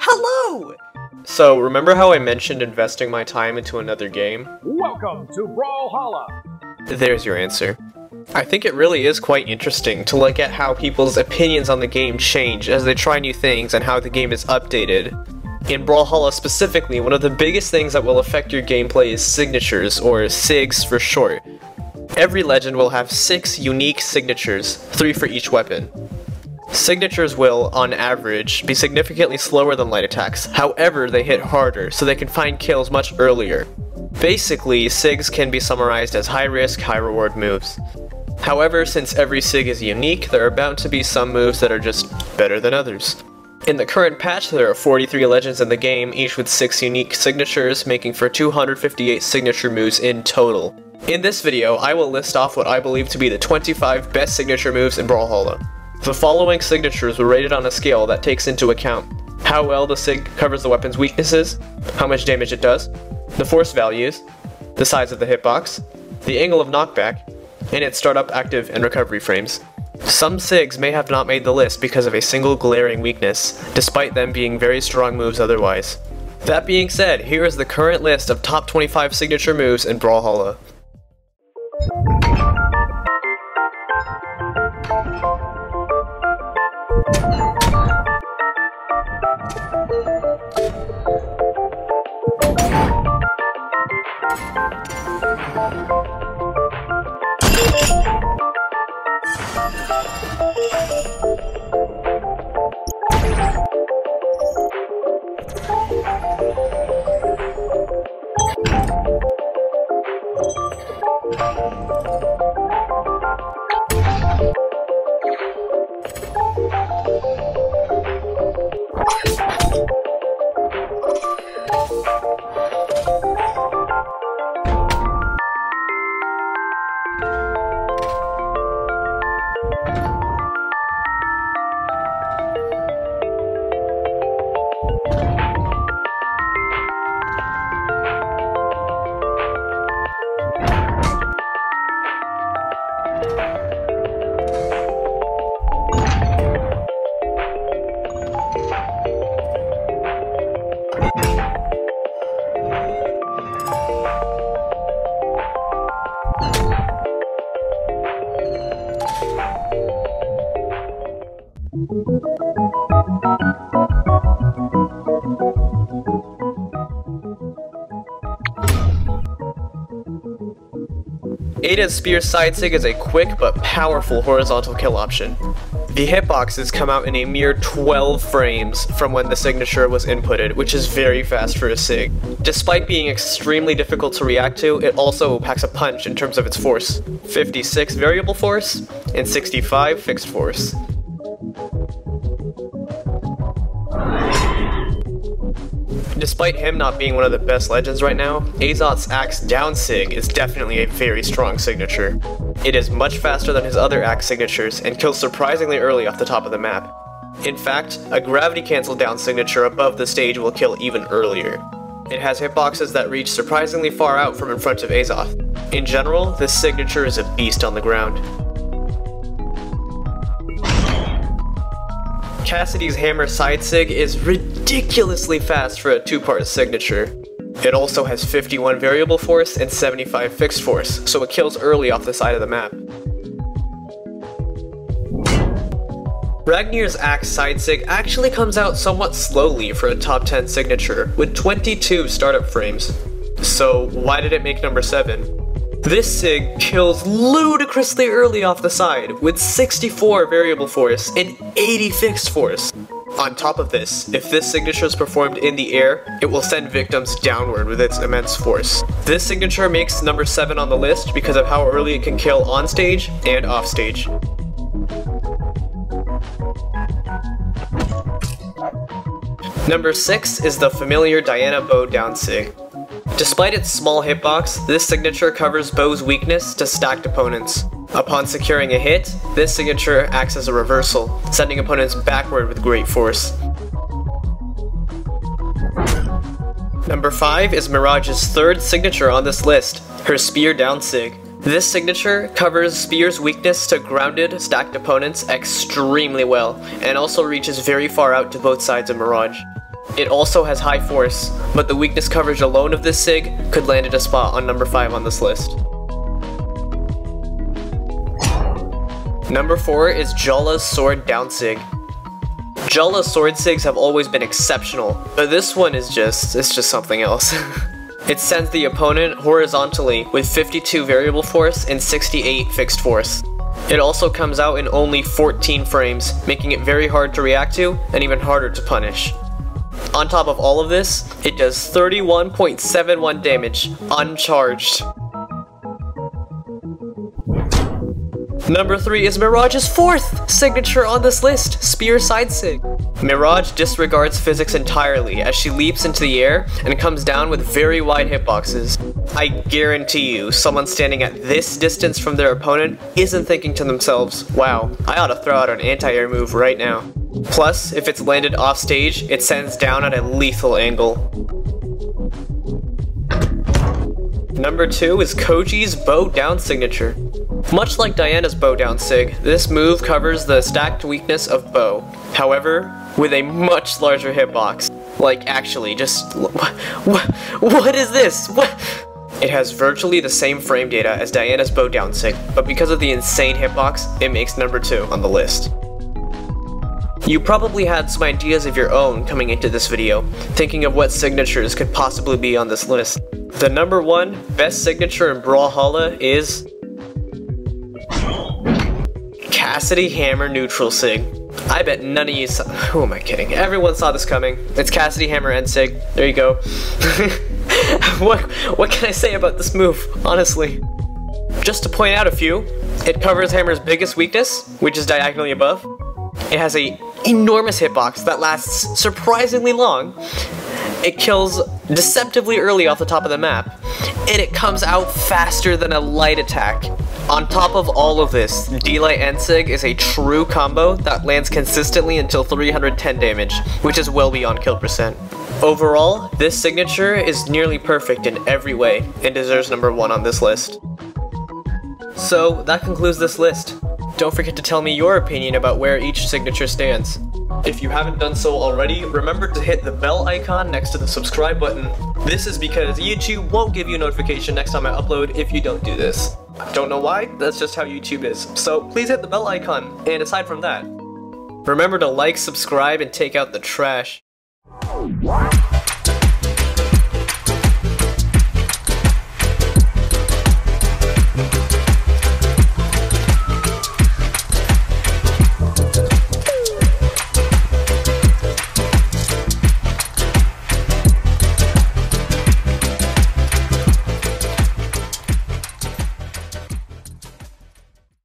Hello! So, remember how I mentioned investing my time into another game? Welcome to Brawlhalla! There's your answer. I think it really is quite interesting to look at how people's opinions on the game change as they try new things and how the game is updated. In Brawlhalla specifically, one of the biggest things that will affect your gameplay is signatures, or SIGs for short. Every legend will have 6 unique signatures, 3 for each weapon. Signatures will, on average, be significantly slower than light attacks, however they hit harder, so they can find kills much earlier. Basically, SIGs can be summarized as high risk, high reward moves. However, since every SIG is unique, there are bound to be some moves that are just better than others. In the current patch, there are 43 legends in the game, each with 6 unique signatures, making for 258 signature moves in total. In this video, I will list off what I believe to be the 25 best signature moves in Brawlhalla. The following signatures were rated on a scale that takes into account how well the SIG covers the weapon's weaknesses, how much damage it does, the force values, the size of the hitbox, the angle of knockback, and its startup, active, and recovery frames. Some SIGs may have not made the list because of a single glaring weakness, despite them being very strong moves otherwise. That being said, here is the current list of top 25 signature moves in Brawlhalla. Ada's Spear side sig is a quick but powerful horizontal kill option. The hitboxes come out in a mere 12 frames from when the signature was inputted, which is very fast for a SIG. Despite being extremely difficult to react to, it also packs a punch in terms of its force. 56 variable force and 65 fixed force. Despite him not being one of the best legends right now, AZOTH's Axe down sig is definitely a very strong signature. It is much faster than his other Axe signatures and kills surprisingly early off the top of the map. In fact, a gravity cancel down signature above the stage will kill even earlier. It has hitboxes that reach surprisingly far out from in front of AZOTH. In general, this signature is a beast on the ground. CASSIDY's hammer side sig is ridiculously fast for a 2-part signature. It also has 51 variable force and 75 fixed force, so it kills early off the side of the map. RAGNIR's Axe side sig actually comes out somewhat slowly for a top 10 signature, with 22 startup frames. So why did it make number 7? This sig kills ludicrously early off the side, with 64 variable force and 80 fixed force. On top of this, if this signature is performed in the air, it will send victims downward with its immense force. This signature makes number 7 on the list because of how early it can kill on stage and off stage. Number 6 is the familiar Diana bow down sig. Despite its small hitbox, this signature covers bow's weakness to stacked opponents. Upon securing a hit, this signature acts as a reversal, sending opponents backward with great force. Number 5 is MIRAGE's 3rd signature on this list, her Spear down sig. This signature covers Spear's weakness to grounded, stacked opponents extremely well, and also reaches very far out to both sides of Mirage. It also has high force, but the weakness coverage alone of this SIG could land it a spot on number 5 on this list. Number 4 is JHALA's Sword Down SIG. JHALA's sword SIGs have always been exceptional, but this one is just something else. It sends the opponent horizontally with 52 variable force and 68 fixed force. It also comes out in only 14 frames, making it very hard to react to and even harder to punish. On top of all of this, it does 31.71 damage, uncharged. Number 3 is Mirage's 4th signature on this list, Spear Side Sig. Mirage disregards physics entirely as she leaps into the air and comes down with very wide hitboxes. I guarantee you, someone standing at this distance from their opponent isn't thinking to themselves, wow, I ought to throw out an anti-air move right now. Plus, if it's landed off stage, it sends down at a lethal angle. Number 2 is Koji's Bow Down signature. Much like Diana's Bow Down Sig, this move covers the stacked weakness of bow. However, with a much larger hitbox. Like, actually, just... What is this? What? It has virtually the same frame data as Diana's Bow Down Sig, but because of the insane hitbox, it makes number 2 on the list. You probably had some ideas of your own coming into this video, thinking of what signatures could possibly be on this list. The number 1 best signature in Brawlhalla is... CASSIDY Hammer Neutral Sig. I bet none of you saw— who am I kidding? Everyone saw this coming. It's CASSIDY Hammer End Sig. There you go. What can I say about this move, honestly? Just to point out a few, it covers Hammer's biggest weakness, which is diagonally above. It has an enormous hitbox that lasts surprisingly long. It kills deceptively early off the top of the map, and it comes out faster than a light attack. On top of all of this, D-Light End Sig is a true combo that lands consistently until 310 damage, which is well beyond kill percent. Overall, this signature is nearly perfect in every way, and deserves number 1 on this list. So, that concludes this list. Don't forget to tell me your opinion about where each signature stands. If you haven't done so already, remember to hit the bell icon next to the subscribe button. This is because YouTube won't give you a notification next time I upload if you don't do this. Don't know why, that's just how YouTube is. So please hit the bell icon, and aside from that, remember to like, subscribe, and take out the trash.